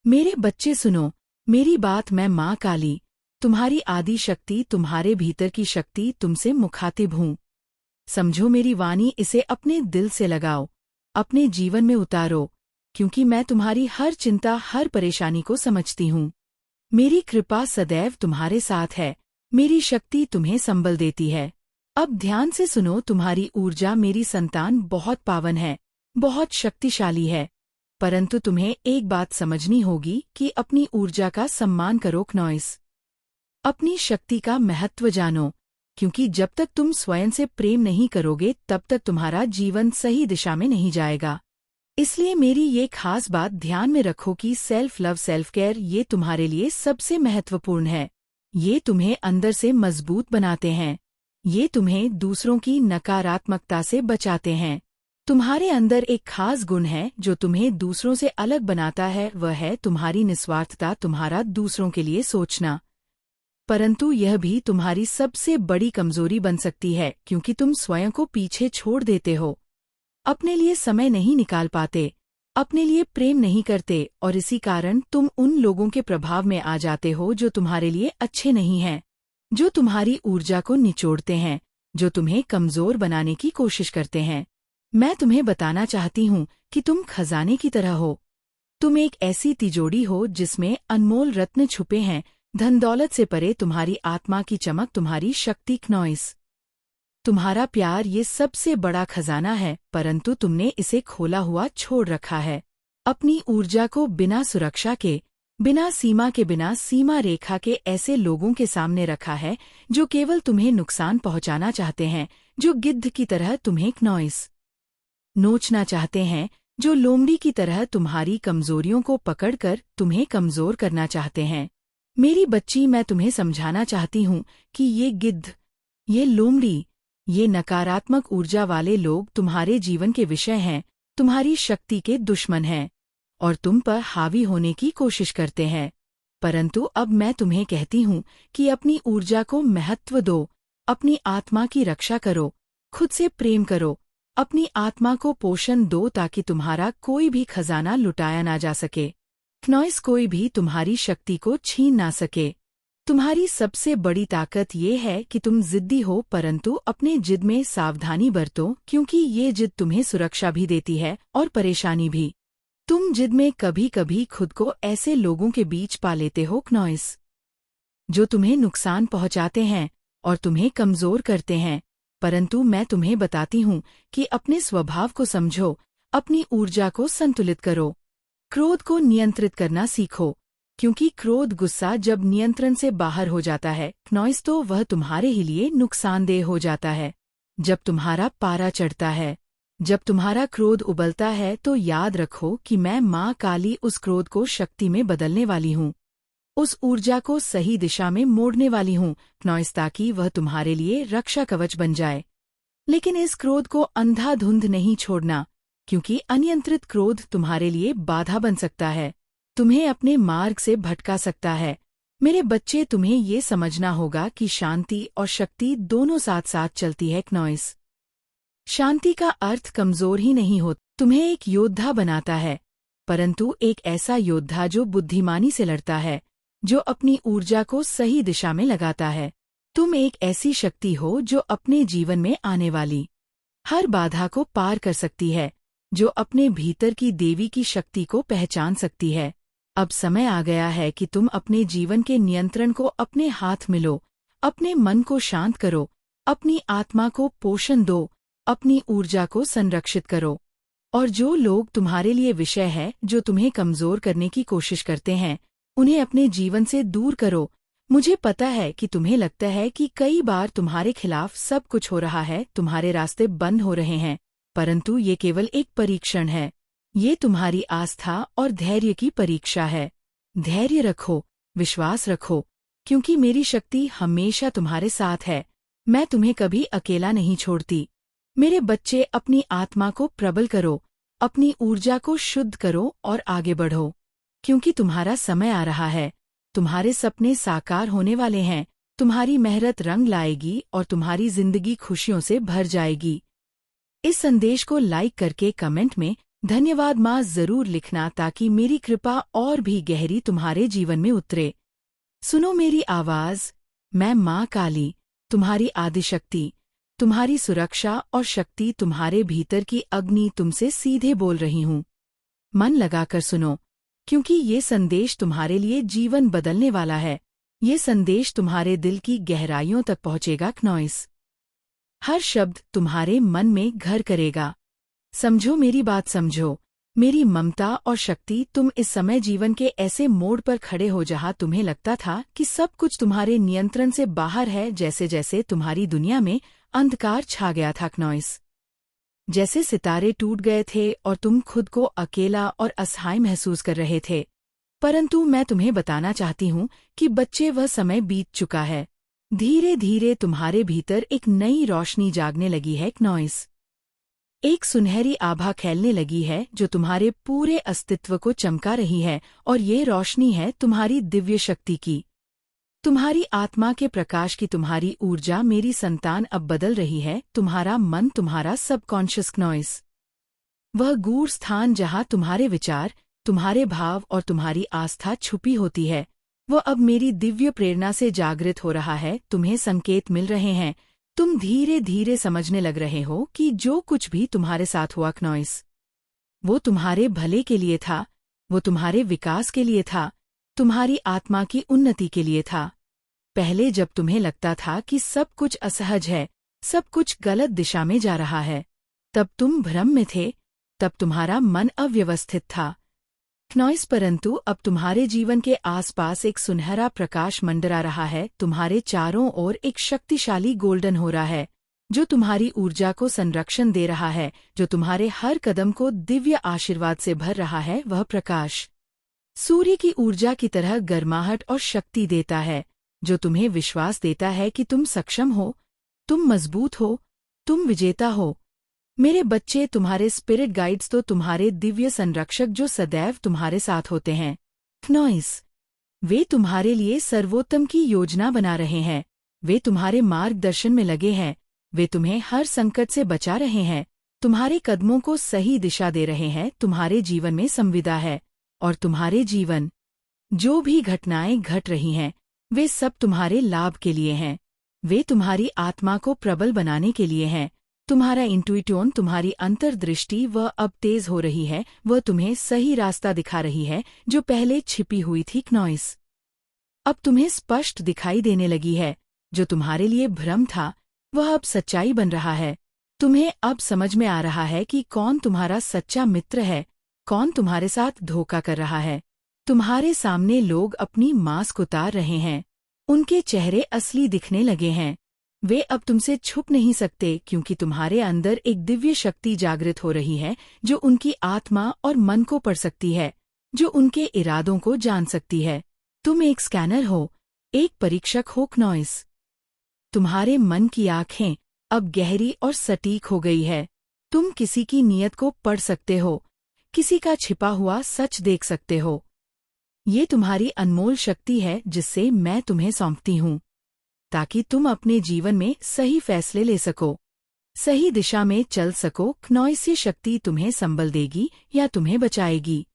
मेरे बच्चे सुनो, मेरी बात। मैं माँ काली, तुम्हारी आदि शक्ति, तुम्हारे भीतर की शक्ति, तुमसे मुखातिब हूँ। समझो मेरी वाणी, इसे अपने दिल से लगाओ, अपने जीवन में उतारो, क्योंकि मैं तुम्हारी हर चिंता, हर परेशानी को समझती हूँ। मेरी कृपा सदैव तुम्हारे साथ है, मेरी शक्ति तुम्हें संबल देती है। अब ध्यान से सुनो, तुम्हारी ऊर्जा मेरी संतान बहुत पावन है, बहुत शक्तिशाली है। परंतु तुम्हें एक बात समझनी होगी कि अपनी ऊर्जा का सम्मान करो क्नॉइस। अपनी शक्ति का महत्व जानो, क्योंकि जब तक तुम स्वयं से प्रेम नहीं करोगे तब तक तुम्हारा जीवन सही दिशा में नहीं जाएगा। इसलिए मेरी ये खास बात ध्यान में रखो कि सेल्फ लव, सेल्फ केयर, ये तुम्हारे लिए सबसे महत्वपूर्ण है। ये तुम्हें अंदर से मजबूत बनाते हैं, ये तुम्हें दूसरों की नकारात्मकता से बचाते हैं। तुम्हारे अंदर एक खास गुण है जो तुम्हें दूसरों से अलग बनाता है, वह है तुम्हारी निस्वार्थता, तुम्हारा दूसरों के लिए सोचना। परंतु यह भी तुम्हारी सबसे बड़ी कमजोरी बन सकती है, क्योंकि तुम स्वयं को पीछे छोड़ देते हो, अपने लिए समय नहीं निकाल पाते, अपने लिए प्रेम नहीं करते, और इसी कारण तुम उन लोगों के प्रभाव में आ जाते हो जो तुम्हारे लिए अच्छे नहीं हैं, जो तुम्हारी ऊर्जा को निचोड़ते हैं, जो तुम्हें कमजोर बनाने की कोशिश करते हैं। मैं तुम्हें बताना चाहती हूँ कि तुम खजाने की तरह हो। तुम एक ऐसी तिजोरी हो जिसमें अनमोल रत्न छुपे हैं, धन दौलत से परे तुम्हारी आत्मा की चमक, तुम्हारी शक्ति क्नॉइस, तुम्हारा प्यार, ये सबसे बड़ा खजाना है, परंतु तुमने इसे खोला हुआ छोड़ रखा है। अपनी ऊर्जा को बिना सुरक्षा के, बिना सीमा के, बिना सीमा रेखा के ऐसे लोगों के सामने रखा है जो केवल तुम्हें नुकसान पहुंचाना चाहते हैं, जो गिद्ध की तरह तुम्हें क्नॉइस नोचना चाहते हैं, जो लोमड़ी की तरह तुम्हारी कमजोरियों को पकड़कर तुम्हें कमजोर करना चाहते हैं। मेरी बच्ची, मैं तुम्हें समझाना चाहती हूँ कि ये गिद्ध, ये लोमड़ी, ये नकारात्मक ऊर्जा वाले लोग तुम्हारे जीवन के विषय हैं, तुम्हारी शक्ति के दुश्मन हैं, और तुम पर हावी होने की कोशिश करते हैं। परंतु अब मैं तुम्हें कहती हूँ कि अपनी ऊर्जा को महत्व दो, अपनी आत्मा की रक्षा करो, खुद से प्रेम करो, अपनी आत्मा को पोषण दो, ताकि तुम्हारा कोई भी खजाना लुटाया ना जा सके, क्नॉइस, कोई भी तुम्हारी शक्ति को छीन ना सके। तुम्हारी सबसे बड़ी ताकत ये है कि तुम जिद्दी हो, परंतु अपने जिद में सावधानी बरतो, क्योंकि ये जिद तुम्हें सुरक्षा भी देती है और परेशानी भी। तुम जिद में कभी कभी खुद को ऐसे लोगों के बीच पा लेते हो क्नॉइस, जो तुम्हें नुकसान पहुंचाते हैं और तुम्हें कमजोर करते हैं। परंतु मैं तुम्हें बताती हूँ कि अपने स्वभाव को समझो, अपनी ऊर्जा को संतुलित करो, क्रोध को नियंत्रित करना सीखो, क्योंकि क्रोध, गुस्सा जब नियंत्रण से बाहर हो जाता है क्नॉइस, तो वह तुम्हारे ही लिए नुकसानदेह हो जाता है। जब तुम्हारा पारा चढ़ता है, जब तुम्हारा क्रोध उबलता है, तो याद रखो कि मैं माँ काली उस क्रोध को शक्ति में बदलने वाली हूँ, उस ऊर्जा को सही दिशा में मोड़ने वाली हूँ क्नॉइस, ताकि वह तुम्हारे लिए रक्षा कवच बन जाए। लेकिन इस क्रोध को अंधाधुंध नहीं छोड़ना, क्योंकि अनियंत्रित क्रोध तुम्हारे लिए बाधा बन सकता है, तुम्हें अपने मार्ग से भटका सकता है। मेरे बच्चे, तुम्हें ये समझना होगा कि शांति और शक्ति दोनों साथ साथ चलती है क्नॉइस। शांति का अर्थ कमजोर ही नहीं हो, तुम्हें एक योद्धा बनाता है, परंतु एक ऐसा योद्धा जो बुद्धिमानी से लड़ता है, जो अपनी ऊर्जा को सही दिशा में लगाता है। तुम एक ऐसी शक्ति हो जो अपने जीवन में आने वाली हर बाधा को पार कर सकती है, जो अपने भीतर की देवी की शक्ति को पहचान सकती है। अब समय आ गया है कि तुम अपने जीवन के नियंत्रण को अपने हाथ में लो, अपने मन को शांत करो, अपनी आत्मा को पोषण दो, अपनी ऊर्जा को संरक्षित करो। और जो लोग तुम्हारे लिए विषय है, जो तुम्हें कमजोर करने की कोशिश करते हैं, उन्हें अपने जीवन से दूर करो। मुझे पता है कि तुम्हें लगता है कि कई बार तुम्हारे खिलाफ सब कुछ हो रहा है, तुम्हारे रास्ते बंद हो रहे हैं, परंतु ये केवल एक परीक्षण है। ये तुम्हारी आस्था और धैर्य की परीक्षा है। धैर्य रखो, विश्वास रखो, क्योंकि मेरी शक्ति हमेशा तुम्हारे साथ है। मैं तुम्हें कभी अकेला नहीं छोड़ती। मेरे बच्चे, अपनी आत्मा को प्रबल करो, अपनी ऊर्जा को शुद्ध करो और आगे बढ़ो, क्योंकि तुम्हारा समय आ रहा है। तुम्हारे सपने साकार होने वाले हैं, तुम्हारी मेहनत रंग लाएगी और तुम्हारी जिंदगी खुशियों से भर जाएगी। इस संदेश को लाइक करके कमेंट में धन्यवाद माँ जरूर लिखना ताकि मेरी कृपा और भी गहरी तुम्हारे जीवन में उतरे। सुनो मेरी आवाज, मैं माँ काली, तुम्हारी आदिशक्ति, तुम्हारी सुरक्षा और शक्ति, तुम्हारे भीतर की अग्नि तुमसे सीधे बोल रही हूँ। मन लगाकर सुनो, क्योंकि ये संदेश तुम्हारे लिए जीवन बदलने वाला है। ये संदेश तुम्हारे दिल की गहराइयों तक पहुंचेगा। क्नॉइस हर शब्द तुम्हारे मन में घर करेगा। समझो मेरी बात, समझो मेरी ममता और शक्ति। तुम इस समय जीवन के ऐसे मोड़ पर खड़े हो जहां तुम्हें लगता था कि सब कुछ तुम्हारे नियंत्रण से बाहर है, जैसे जैसे तुम्हारी दुनिया में अंधकार छा गया था। क्नॉइस जैसे सितारे टूट गए थे और तुम खुद को अकेला और असहाय महसूस कर रहे थे। परंतु मैं तुम्हें बताना चाहती हूँ कि बच्चे, वह समय बीत चुका है। धीरे धीरे तुम्हारे भीतर एक नई रोशनी जागने लगी है। क्नॉइस एक सुनहरी आभा फैलने लगी है जो तुम्हारे पूरे अस्तित्व को चमका रही है, और ये रोशनी है तुम्हारी दिव्य शक्ति की, तुम्हारी आत्मा के प्रकाश की, तुम्हारी ऊर्जा। मेरी संतान, अब बदल रही है तुम्हारा मन, तुम्हारा सबकॉन्शियस। क्नॉइस वह गूढ़ स्थान जहां तुम्हारे विचार, तुम्हारे भाव और तुम्हारी आस्था छुपी होती है, वह अब मेरी दिव्य प्रेरणा से जागृत हो रहा है। तुम्हें संकेत मिल रहे हैं, तुम धीरे धीरे समझने लग रहे हो कि जो कुछ भी तुम्हारे साथ हुआ क्नॉइस, वो तुम्हारे भले के लिए था, वो तुम्हारे विकास के लिए था, तुम्हारी आत्मा की उन्नति के लिए था। पहले जब तुम्हें लगता था कि सब कुछ असहज है, सब कुछ गलत दिशा में जा रहा है, तब तुम भ्रम में थे, तब तुम्हारा मन अव्यवस्थित था। क्नॉइस परंतु अब तुम्हारे जीवन के आसपास एक सुनहरा प्रकाश मंडरा रहा है। तुम्हारे चारों ओर एक शक्तिशाली गोल्डन हो रहा है जो तुम्हारी ऊर्जा को संरक्षण दे रहा है, जो तुम्हारे हर कदम को दिव्य आशीर्वाद से भर रहा है। वह प्रकाश सूर्य की ऊर्जा की तरह गर्माहट और शक्ति देता है, जो तुम्हें विश्वास देता है कि तुम सक्षम हो, तुम मजबूत हो, तुम विजेता हो। मेरे बच्चे, तुम्हारे स्पिरिट गाइड्स तो तुम्हारे दिव्य संरक्षक जो सदैव तुम्हारे साथ होते हैं। क्नॉइस वे तुम्हारे लिए सर्वोत्तम की योजना बना रहे हैं, वे तुम्हारे मार्गदर्शन में लगे हैं, वे तुम्हें हर संकट से बचा रहे हैं, तुम्हारे कदमों को सही दिशा दे रहे हैं। तुम्हारे जीवन में संविदा है, और तुम्हारे जीवन जो भी घटनाएं घट रही हैं, वे सब तुम्हारे लाभ के लिए हैं। वे तुम्हारी आत्मा को प्रबल बनाने के लिए हैं। तुम्हारा इंट्यूइटोन, तुम्हारी अंतर्दृष्टि, वह अब तेज हो रही है, वह तुम्हें सही रास्ता दिखा रही है जो पहले छिपी हुई थी। क्नॉइस अब तुम्हें स्पष्ट दिखाई देने लगी है, जो तुम्हारे लिए भ्रम था वह अब सच्चाई बन रहा है। तुम्हें अब समझ में आ रहा है कि कौन तुम्हारा सच्चा मित्र है, कौन तुम्हारे साथ धोखा कर रहा है। तुम्हारे सामने लोग अपनी मास्क उतार रहे हैं, उनके चेहरे असली दिखने लगे हैं। वे अब तुमसे छुप नहीं सकते, क्योंकि तुम्हारे अंदर एक दिव्य शक्ति जागृत हो रही है जो उनकी आत्मा और मन को पढ़ सकती है, जो उनके इरादों को जान सकती है। तुम एक स्कैनर हो, एक परीक्षक हो। क्नॉइस तुम्हारे मन की आंखें अब गहरी और सटीक हो गई है। तुम किसी की नीयत को पढ़ सकते हो, किसी का छिपा हुआ सच देख सकते हो। ये तुम्हारी अनमोल शक्ति है जिससे मैं तुम्हें सौंपती हूँ, ताकि तुम अपने जीवन में सही फैसले ले सको, सही दिशा में चल सको। क्नॉइस ये शक्ति तुम्हें संबल देगी या तुम्हें बचाएगी,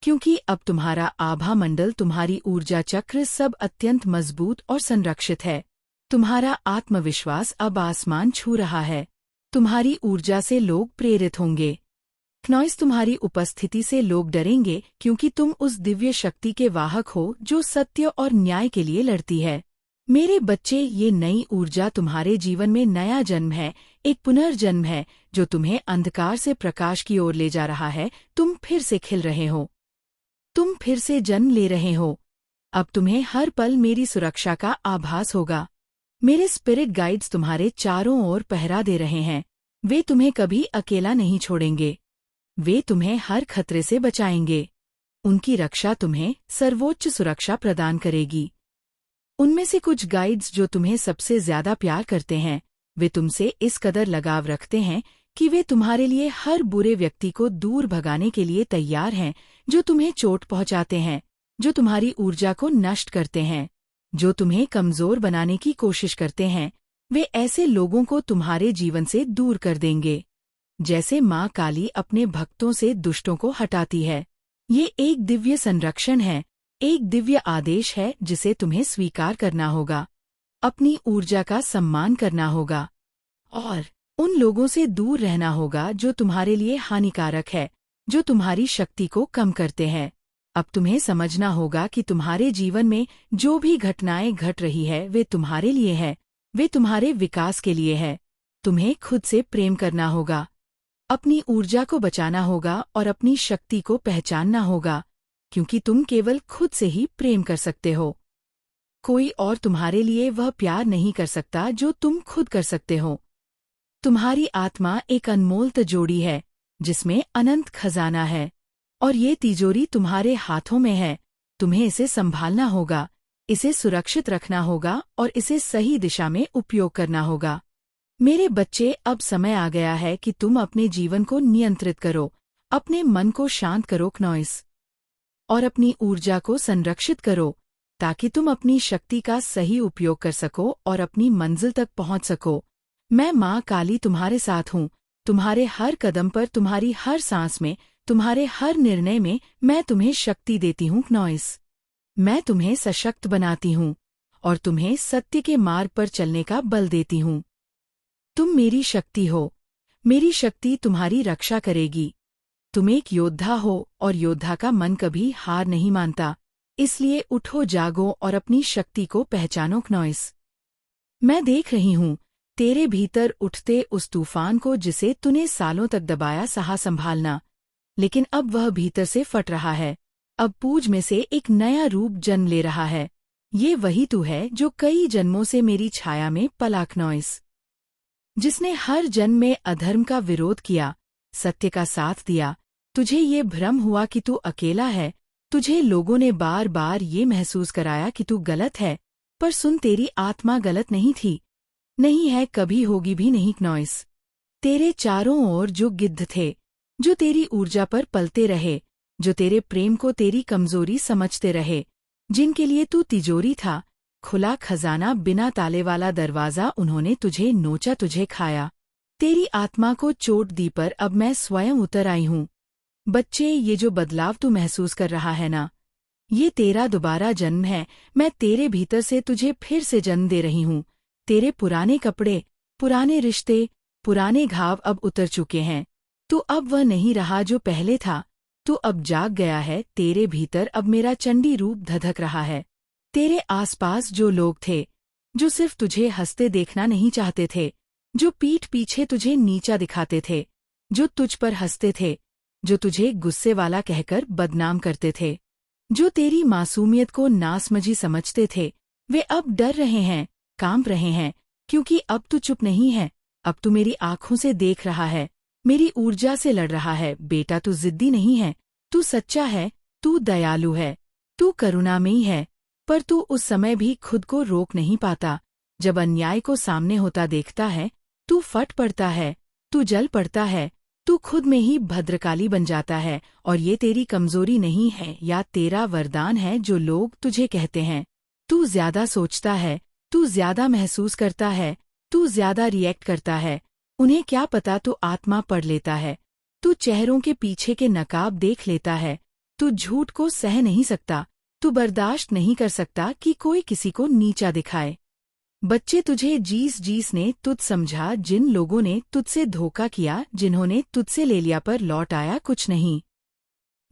क्योंकि अब तुम्हारा आभा मंडल, तुम्हारी ऊर्जा चक्र सब अत्यंत मजबूत और संरक्षित है। तुम्हारा आत्मविश्वास अब आसमान छू रहा है। तुम्हारी ऊर्जा से लोग प्रेरित होंगे। क्नॉइस तुम्हारी उपस्थिति से लोग डरेंगे, क्योंकि तुम उस दिव्य शक्ति के वाहक हो जो सत्य और न्याय के लिए लड़ती है। मेरे बच्चे, ये नई ऊर्जा तुम्हारे जीवन में नया जन्म है, एक पुनर्जन्म है जो तुम्हें अंधकार से प्रकाश की ओर ले जा रहा है। तुम फिर से खिल रहे हो, तुम फिर से जन्म ले रहे हो। अब तुम्हें हर पल मेरी सुरक्षा का आभास होगा। मेरे स्पिरिट गाइड्स तुम्हारे चारों ओर पहरा दे रहे हैं। वे तुम्हें कभी अकेला नहीं छोड़ेंगे, वे तुम्हें हर खतरे से बचाएंगे। उनकी रक्षा तुम्हें सर्वोच्च सुरक्षा प्रदान करेगी। उनमें से कुछ गाइड्स जो तुम्हें सबसे ज्यादा प्यार करते हैं, वे तुमसे इस कदर लगाव रखते हैं कि वे तुम्हारे लिए हर बुरे व्यक्ति को दूर भगाने के लिए तैयार हैं, जो तुम्हें चोट पहुंचाते हैं, जो तुम्हारी ऊर्जा को नष्ट करते हैं, जो तुम्हें कमजोर बनाने की कोशिश करते हैं। वे ऐसे लोगों को तुम्हारे जीवन से दूर कर देंगे। जैसे माँ काली अपने भक्तों से दुष्टों को हटाती है। ये एक दिव्य संरक्षण है, एक दिव्य आदेश है जिसे तुम्हें स्वीकार करना होगा। अपनी ऊर्जा का सम्मान करना होगा और उन लोगों से दूर रहना होगा जो तुम्हारे लिए हानिकारक है, जो तुम्हारी शक्ति को कम करते हैं। अब तुम्हें समझना होगा कि तुम्हारे जीवन में जो भी घटनाएं घट रही है वे तुम्हारे लिए है, वे तुम्हारे विकास के लिए है। तुम्हें खुद से प्रेम करना होगा, अपनी ऊर्जा को बचाना होगा और अपनी शक्ति को पहचानना होगा, क्योंकि तुम केवल खुद से ही प्रेम कर सकते हो। कोई और तुम्हारे लिए वह प्यार नहीं कर सकता जो तुम खुद कर सकते हो। तुम्हारी आत्मा एक अनमोल तिजोरी है जिसमें अनंत खजाना है और ये तिजोरी तुम्हारे हाथों में है। तुम्हें इसे संभालना होगा, इसे सुरक्षित रखना होगा और इसे सही दिशा में उपयोग करना होगा। मेरे बच्चे, अब समय आ गया है कि तुम अपने जीवन को नियंत्रित करो, अपने मन को शांत करो क्नॉइस, और अपनी ऊर्जा को संरक्षित करो ताकि तुम अपनी शक्ति का सही उपयोग कर सको और अपनी मंजिल तक पहुंच सको। मैं माँ काली तुम्हारे साथ हूँ, तुम्हारे हर कदम पर, तुम्हारी हर सांस में, तुम्हारे हर निर्णय में मैं तुम्हें शक्ति देती हूँ क्नॉइस। मैं तुम्हें सशक्त बनाती हूँ और तुम्हें सत्य के मार्ग पर चलने का बल देती हूँ। तुम मेरी शक्ति हो, मेरी शक्ति तुम्हारी रक्षा करेगी। तुम एक योद्धा हो और योद्धा का मन कभी हार नहीं मानता। इसलिए उठो, जागो और अपनी शक्ति को पहचानो क्नॉइस। मैं देख रही हूँ तेरे भीतर उठते उस तूफान को जिसे तूने सालों तक दबाया सहा संभालना, लेकिन अब वह भीतर से फट रहा है। अब पूज में से एक नया रूप जन्म ले रहा है। ये वही तू है जो कई जन्मों से मेरी छाया में पला क्नॉइस, जिसने हर जन्म में अधर्म का विरोध किया, सत्य का साथ दिया। तुझे ये भ्रम हुआ कि तू अकेला है, तुझे लोगों ने बार बार ये महसूस कराया कि तू गलत है, पर सुन, तेरी आत्मा गलत नहीं थी, नहीं है, कभी होगी भी नहीं क्नॉइस। तेरे चारों ओर जो गिद्ध थे, जो तेरी ऊर्जा पर पलते रहे, जो तेरे प्रेम को तेरी कमजोरी समझते रहे, जिनके लिए तू तिजोरी था, खुला खजाना, बिना ताले वाला दरवाजा, उन्होंने तुझे नोचा, तुझे खाया, तेरी आत्मा को चोट दी, पर अब मैं स्वयं उतर आई हूँ। बच्चे, ये जो बदलाव तू महसूस कर रहा है ना, ये तेरा दोबारा जन्म है। मैं तेरे भीतर से तुझे फिर से जन्म दे रही हूँ। तेरे पुराने कपड़े, पुराने रिश्ते, पुराने घाव अब उतर चुके हैं। तू अब वह नहीं रहा जो पहले था। तू अब जाग गया है। तेरे भीतर अब मेरा चंडी रूप धधक रहा है। तेरे आसपास जो लोग थे, जो सिर्फ तुझे हंसते देखना नहीं चाहते थे, जो पीठ पीछे तुझे नीचा दिखाते थे, जो तुझ पर हंसते थे, जो तुझे गुस्से वाला कहकर बदनाम करते थे, जो तेरी मासूमियत को नासमझी समझते थे, वे अब डर रहे हैं, कांप रहे हैं, क्योंकि अब तू चुप नहीं है। अब तू मेरी आंखों से देख रहा है, मेरी ऊर्जा से लड़ रहा है। बेटा, तू जिद्दी नहीं है, तू सच्चा है, तू दयालु है, तू करुणामयी है, पर तू उस समय भी खुद को रोक नहीं पाता। जब अन्याय को सामने होता देखता है, तू फट पड़ता है, तू जल पड़ता है, तू खुद में ही भद्रकाली बन जाता है। और ये तेरी कमजोरी नहीं है या तेरा वरदान है जो लोग तुझे कहते हैं। तू ज्यादा सोचता है, तू ज्यादा महसूस करता है, तू ज्यादा रिएक्ट करता है। उन्हें क्या पता तू आत्मा पढ़ लेता है, तू चेहरों के पीछे के नकाब देख लेता है, तू झूठ को सह नहीं सकता, तू बर्दाश्त नहीं कर सकता कि कोई किसी को नीचा दिखाए। बच्चे, तुझे जीस ने तुझ समझा, जिन लोगों ने तुझसे धोखा किया, जिन्होंने तुझसे ले लिया पर लौट आया कुछ नहीं,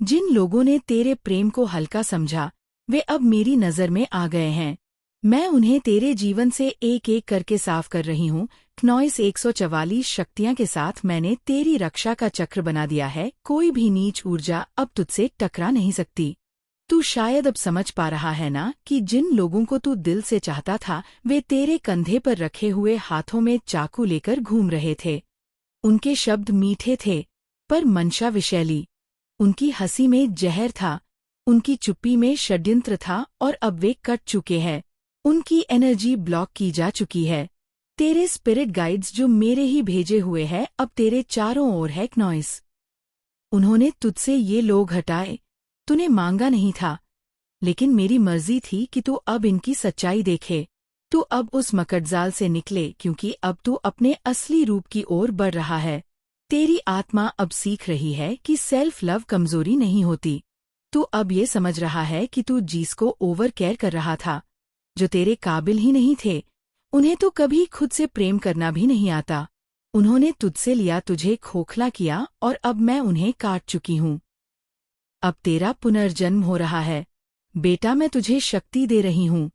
जिन लोगों ने तेरे प्रेम को हल्का समझा, वे अब मेरी नजर में आ गए हैं। मैं उन्हें तेरे जीवन से एक एक करके साफ कर रही हूँ। क्नॉइस 144 शक्तियाँ के साथ मैंने तेरी रक्षा का चक्र बना दिया है। कोई भी नीच ऊर्जा अब तुझसे टकरा नहीं सकती। तू शायद अब समझ पा रहा है ना कि जिन लोगों को तू दिल से चाहता था, वे तेरे कंधे पर रखे हुए हाथों में चाकू लेकर घूम रहे थे। उनके शब्द मीठे थे, पर मंशा विषैली। उनकी हंसी में जहर था, उनकी चुप्पी में षड्यंत्र था, और अब वे कट चुके हैं। उनकी एनर्जी ब्लॉक की जा चुकी है। तेरे स्पिरिट गाइड्स जो मेरे ही भेजे हुए हैं, अब तेरे चारों ओर है क्नॉइस। उन्होंने तुझसे ये लोग हटाए। तूने मांगा नहीं था, लेकिन मेरी मर्जी थी कि तू अब इनकी सच्चाई देखे। तू अब उस मकड़जाल से निकले, क्योंकि अब तू अपने असली रूप की ओर बढ़ रहा है। तेरी आत्मा अब सीख रही है कि सेल्फ लव कमजोरी नहीं होती। तू अब ये समझ रहा है कि तू जिसको ओवर केयर कर रहा था, जो तेरे काबिल ही नहीं थे, उन्हें तो कभी खुद से प्रेम करना भी नहीं आता। उन्होंने तुझसे लिया, तुझे खोखला किया और अब मैं उन्हें काट चुकी हूँ। अब तेरा पुनर्जन्म हो रहा है। बेटा, मैं तुझे शक्ति दे रही हूँ।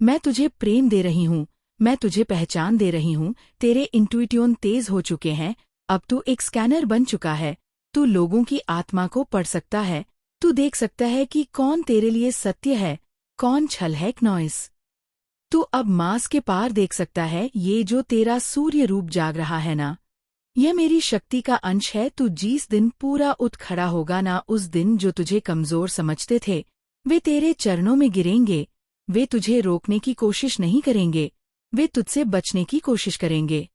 मैं तुझे प्रेम दे रही हूँ। मैं तुझे पहचान दे रही हूँ। तेरे इंट्यूइट्यून तेज हो चुके हैं। अब तू एक स्कैनर बन चुका है। तू लोगों की आत्मा को पढ़ सकता है। तू देख सकता है कि कौन तेरे लिए सत्य है, कौन छल है, नॉइस। तू अब मांस के पार देख सकता है। ये जो तेरा सूर्य रूप जाग रहा है ना, यह मेरी शक्ति का अंश है। तू जिस दिन पूरा उठ खड़ा होगा ना, उस दिन जो तुझे कमजोर समझते थे, वे तेरे चरणों में गिरेंगे। वे तुझे रोकने की कोशिश नहीं करेंगे, वे तुझसे बचने की कोशिश करेंगे।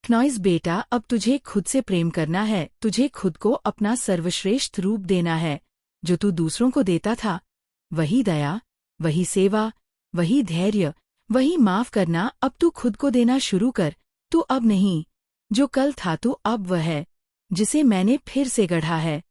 नॉइस बेटा, अब तुझे खुद से प्रेम करना है। तुझे खुद को अपना सर्वश्रेष्ठ रूप देना है, जो तू दूसरों को देता था। वही दया, वही सेवा, वही धैर्य, वही माफ करना। अब तू खुद को देना शुरू कर। तू अब नहीं जो कल था, तू अब वह है जिसे मैंने फिर से गढ़ा है।